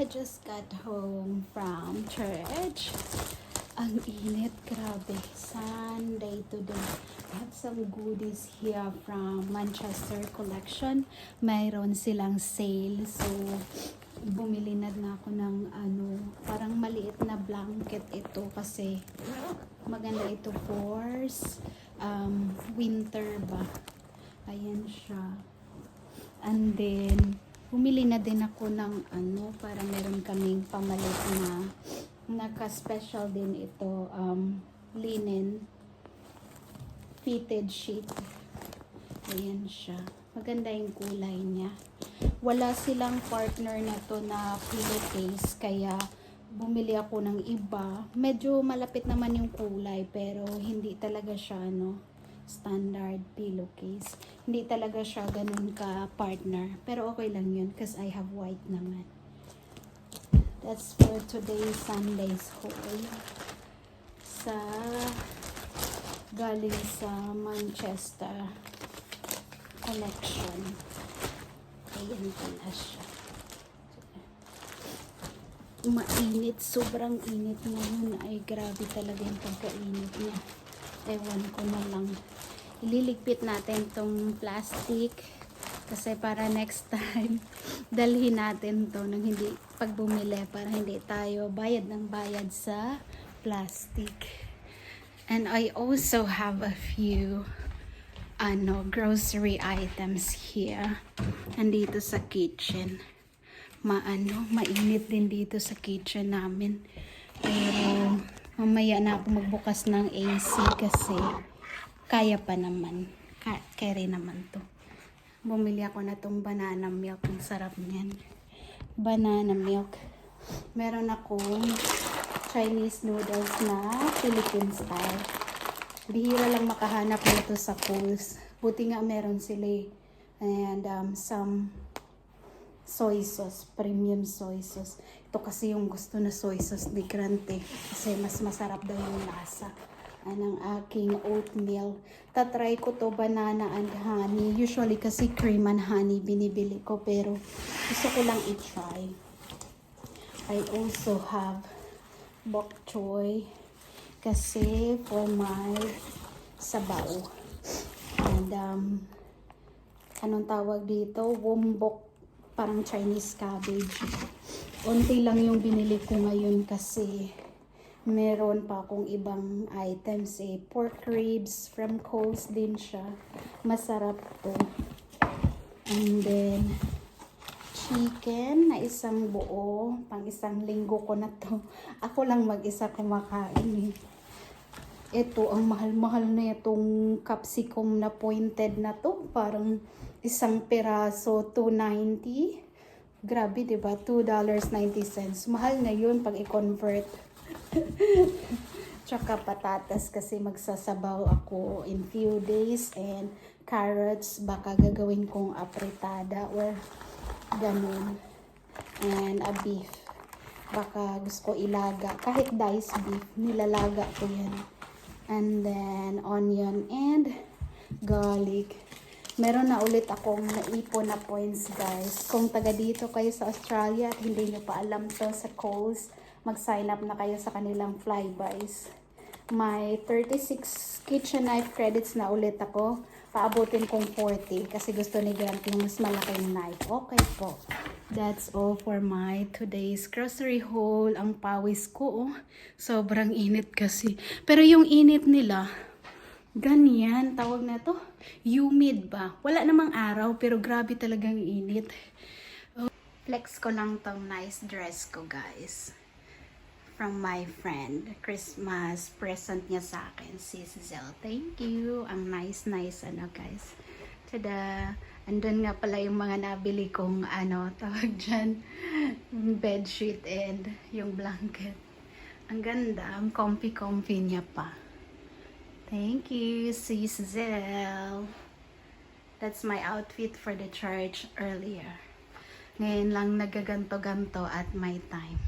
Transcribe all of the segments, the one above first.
just got home from church. Ang init, grabe. Sunday today. I have some goodies here from Manchester Collection. Mayroon silang sale. So, bumili na ako ng parang maliit na blanket ito kasi maganda ito for winter ba. Ayan siya. And then, bumili na din ako ng para meron kaming pamalit na naka-special din ito, linen fitted sheet. Ayan siya. Maganda yung kulay niya. Wala silang partner na to na pillowcase, kaya bumili ako ng iba. Medyo malapit naman yung kulay, pero hindi talaga siya standard pillowcase. Hindi talaga siya ganun ka partner. Pero okay lang yun because I have white naman. That's for today's Sunday's haul. Galing sa Manchester Collection. Ayan pala siya. Mainit. Sobrang init ngayon. Ay grabe talaga yung pagkainit niya. Ewan ko na lang. Ililigpit natin tong plastic kasi para next time dalhin natin to nang hindi pag bumili para hindi tayo bayad ng bayad sa plastic. And I also have a few grocery items here. Andito sa kitchen. Mainit din dito sa kitchen namin. Pero mamaya na ako magbukas ng AC kasi kaya pa naman. Carry naman to. Bumili ako na tong banana milk. Ang sarap niyan. Banana milk. Meron akong Chinese noodles na Philippine style. Bihira lang makahanap nito sa Coles. Buti nga meron sila eh. And some soy sauce, premium soy sauce. Ito kasi yung gusto na soy sauce ni Grante kasi mas masarap daw yung lasa ng aking oatmeal. Tatry ko to banana and honey. Usually kasi cream and honey binibili ko pero gusto ko lang i-try. I also have bok choy kasi for my sabaw. And anong tawag dito? Wombok, parang Chinese cabbage. Unti lang yung binili ko ngayon kasi meron pa akong ibang items eh. Pork ribs from Coles din siya. Masarap to. And then chicken na isang buo. Pang isang linggo ko na to. Ako lang mag-isa kumakain eh. Ito, ang mahal-mahal na itong capsicum na pointed na to. Parang isang peraso, $2.90. Grabe, diba? $2.90. Mahal na yun pag i-convert. Tsaka patatas kasi magsasabaw ako in few days. And carrots, baka gagawin kong apritada or ganun. And a beef. Baka gusto ko ilaga. Kahit diced beef, nilalaga ko yan. And then onion and garlic. Meron na ulit akong naipon na points, guys. Kung taga dito kayo sa Australia at hindi nyo pa alam to sa Coles, mag-sign up na kayo sa kanilang Flybuys. May 36 kitchen knife credits na ulit ako. Paabutin kong 40 kasi gusto ni Grant yung mas malaking knife. Okay po. That's all for my today's grocery haul. Ang pawis ko, sobrang init kasi. Pero yung init nila, ganyan, tawag na to, humid ba? Wala namang araw, pero grabe talagang init. Flex ko lang tong nice dress ko, guys. From my friend. Christmas present niya sa akin, si Giselle. Thank you. Ang nice, guys. Tada! Andun nga pala yung mga nabili kong, tawag dyan, bedsheet and yung blanket. Ang ganda. Ang comfy niya pa. Thank you, Sis Giselle. That's my outfit for the church earlier. Ngayon lang nagaganto-ganto at my time.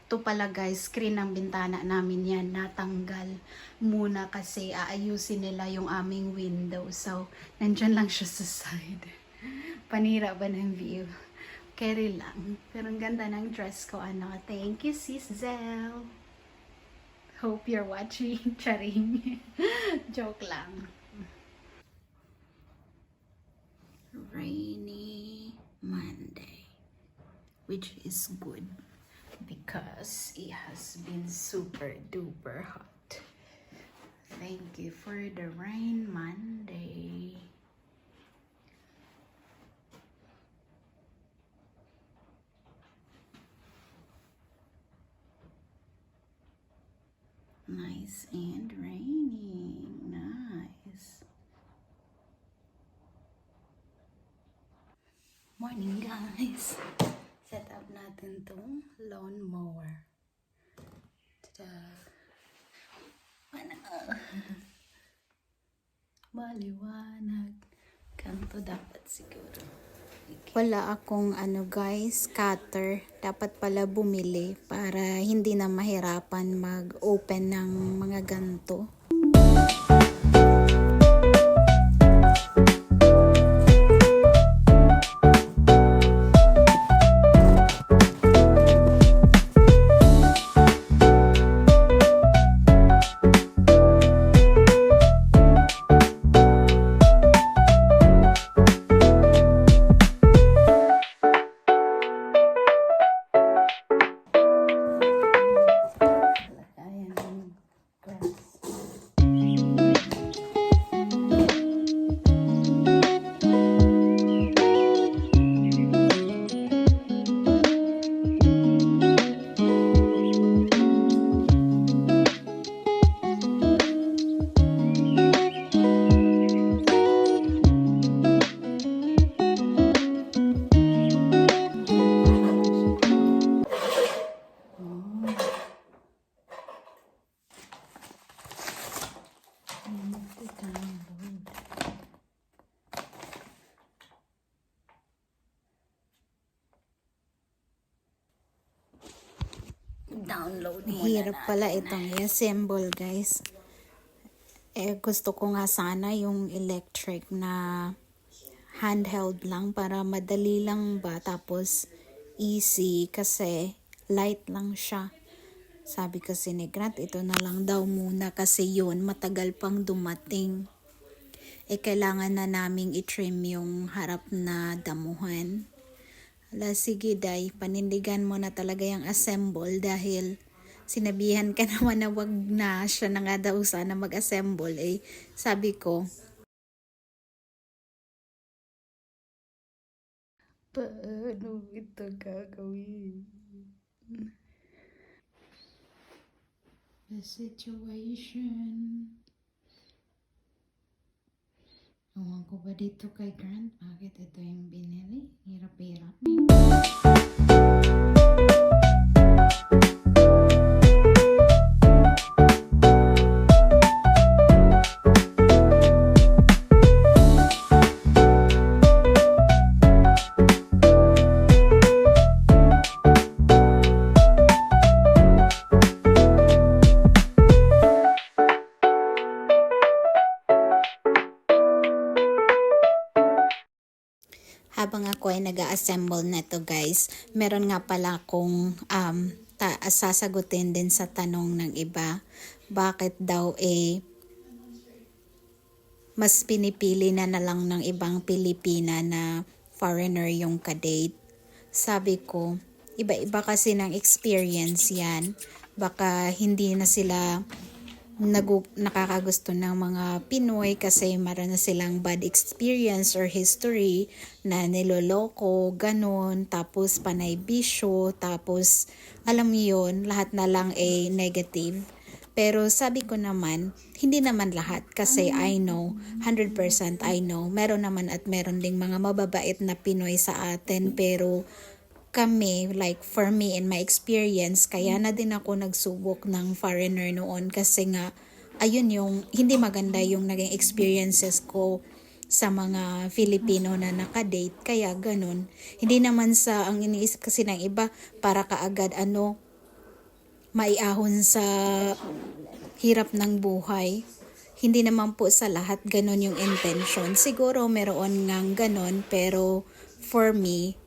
Ito pala guys, screen ng bintana namin yan, natanggal muna kasi aayusin nila yung aming window. So, nandyan lang siya sa side. Panira ba ng view? Carry lang. Pero ang ganda ng dress ko, ano. Thank you, Sis Zell. Hope you're watching. Charing. Joke lang. Rainy Monday. Which is good. Because it has been super duper hot. Thank you for the rain Monday. Nice and raining. Nice. Morning guys. Set up natin tong lawn mower. Ta-da! Maliwanag. Kanto dapat siguro. Wala akong ano guys, cutter. Dapat pala bumili para hindi na mahirapan mag-open ng mga ganto. Download muna Hirap pala itong i-assemble guys. Gusto ko nga sana yung electric na handheld lang para madali lang ba, tapos easy kasi light lang siya. Sabi kasi ni Grant, ito na lang daw muna kasi yun matagal pang dumating. Kailangan na naming i-trim yung harap na damuhan. Sige day, panindigan mo na talaga yung assemble dahil sinabihan ka naman na wag na, siya na nga daw sana mag-assemble. Sabi ko, paano ito gagawin? The situation. Ewan ko ba dito kay Grant? Bakit ito yung binili? Hirap-hirap. habang ako ay nag-assemble neto guys, meron nga pala akong sasagutin din sa tanong ng iba. Bakit daw mas pinipili na lang ng ibang Pilipina na foreigner yung kadate? Sabi ko, iba-iba kasi ng experience yan. Baka hindi na sila nakakagusto ng mga Pinoy kasi meron na silang bad experience or history na niloloko, ganun, tapos panay bisyo, tapos alam mo yun, lahat na lang negative. Pero sabi ko naman, hindi naman lahat kasi I know, 100% I know, meron naman at meron ding mga mababait na Pinoy sa atin, pero kami, like for me in my experience, kaya na din ako nagsubok ng foreigner noon kasi nga, ayun yung, hindi maganda yung naging experiences ko sa mga Filipino na nakadate, kaya ganun. Hindi naman sa, ang iniisip kasi ng iba, para kaagad maiahon sa hirap ng buhay. Hindi naman po sa lahat ganun yung intention. Siguro meron ngang ganun, pero for me,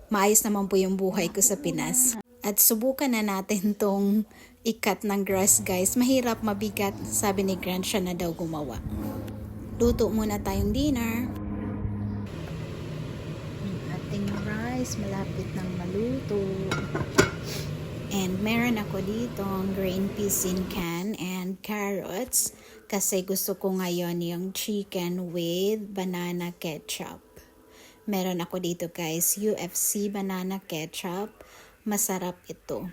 maayos naman po yung buhay ko sa Pinas. At subukan na natin tong ikat ng grass guys. Mahirap, mabigat. Sabi ni Grant, siya na daw gumawa. Luto muna tayong dinner. Yung ating rice, malapit nang maluto. And meron ako dito green peas in can and carrots. Kasi gusto ko ngayon yung chicken with banana ketchup. Meron ako dito guys, UFC banana ketchup. Masarap ito.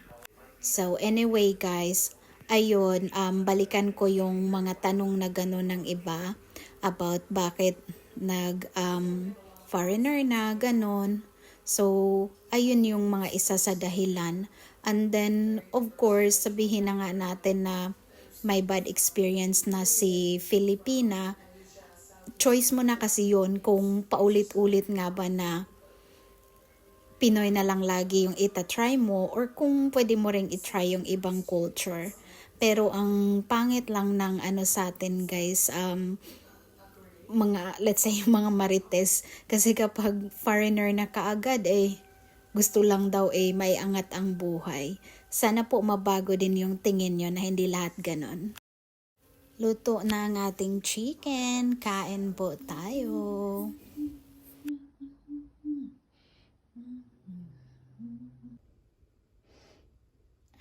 So anyway guys, ayun, balikan ko yung mga tanong na gano'n ng iba about bakit foreigner na gano'n. So ayun yung mga isa sa dahilan. And then of course, sabihin na nga natin na may bad experience na si Filipina. Choice mo na kasi yun kung paulit-ulit nga ba na Pinoy na lang lagi yung itatry mo or kung pwede mo ring itry yung ibang culture. Pero ang pangit lang ng sa atin guys, mga, let's say, mga marites. Kasi kapag foreigner na kaagad gusto lang daw may angat ang buhay. Sana po mabago din yung tingin nyo na hindi lahat ganon. Luto na ang ating chicken. Kain po tayo.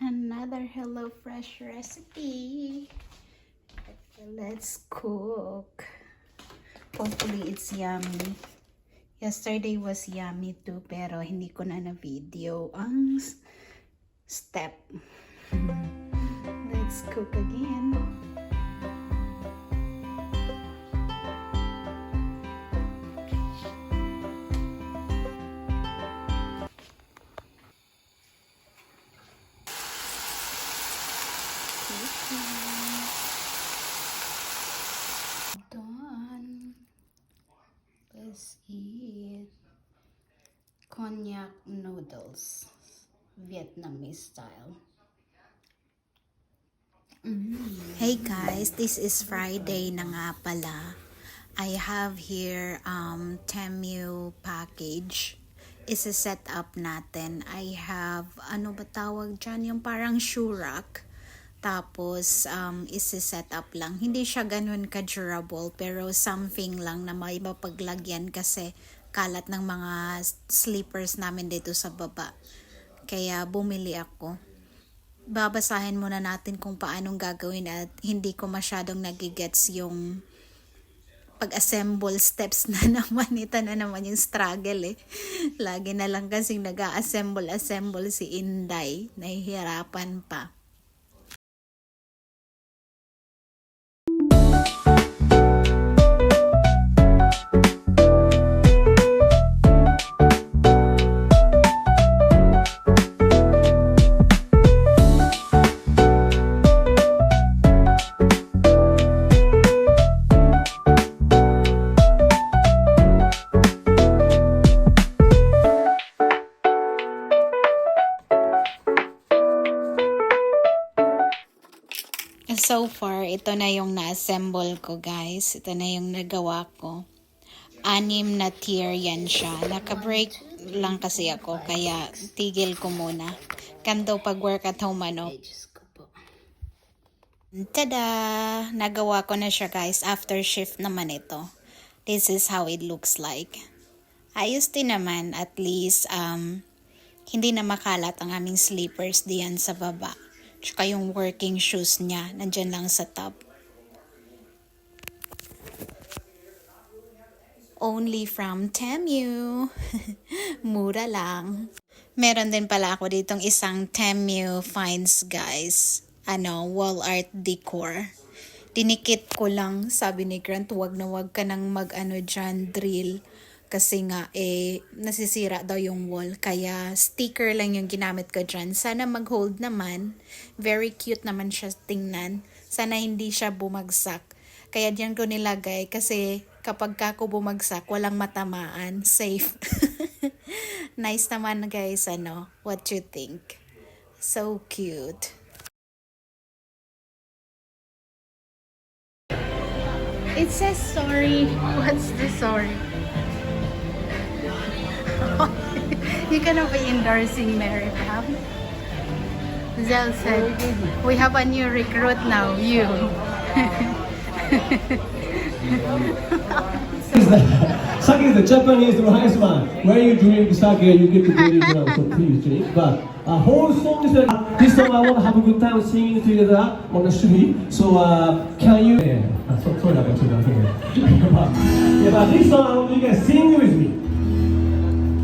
Another HelloFresh recipe. Let's cook. Hopefully it's yummy. Yesterday was yummy too, pero hindi ko na na-video ang step. Let's cook again. Done. Let's eat cognac noodles, Vietnamese style. Hey guys, this is Friday na nga pala. I have here Temu package. Isa-set up natin. I have, ano ba tawag dyan? Yung parang shoe rack. Tapos, isi-set up lang. Hindi siya ganun ka-durable, pero something lang na may mapaglagyan kasi kalat ng mga slippers namin dito sa baba. Kaya bumili ako. Babasahin muna natin kung paanong gagawin at hindi ko masyadong nagigets yung pag-assemble steps na naman. Ito na naman yung struggle Lagi na lang kasing nag-assemble si Inday. Nahihirapan pa. So far, ito na yung na-assemble ko guys. Ito na yung nagawa ko. 6 na tier yan siya. Naka-break lang kasi ako, kaya tigil ko muna. Kanto pag work at home Tada! Nagawa ko na siya guys. After shift naman ito. This is how it looks like. Ayos din naman. At least, hindi na makalat ang aming slippers diyan sa baba. Tsaka yung working shoes niya, nandyan lang sa top. Only from Temu. Mura lang. Meron din pala ako ditong isang Temu finds guys. Wall art decor. Dinikit ko lang, sabi ni Grant, wag ka nang dyan, drill. Kasi nga, nasisira daw yung wall. Kaya, sticker lang yung ginamit ko dyan. Sana mag-hold naman. Very cute naman siya tingnan. Sana hindi siya bumagsak. Kaya dyan ko nilagay. Kasi, kapag ako bumagsak, walang matamaan. Safe. Nice naman guys, what you think? So cute. It says sorry. What's the sorry? You gonna be endorsing Mary Pam? Zell said, we have a new recruit now, you. Sake is the Japanese rice man. When you drink sake, you get very drunk, so please drink. But whole song is this song I want to have a good time singing together on the street. So can you? Sorry about that. Yeah, but this song I want you guys sing with me.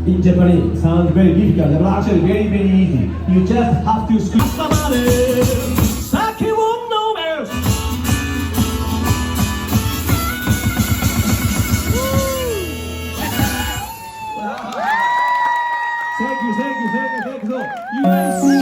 In Japanese, sounds very difficult, but actually very easy. You just have to scream. Sake won't know better. Thank you. So, you guys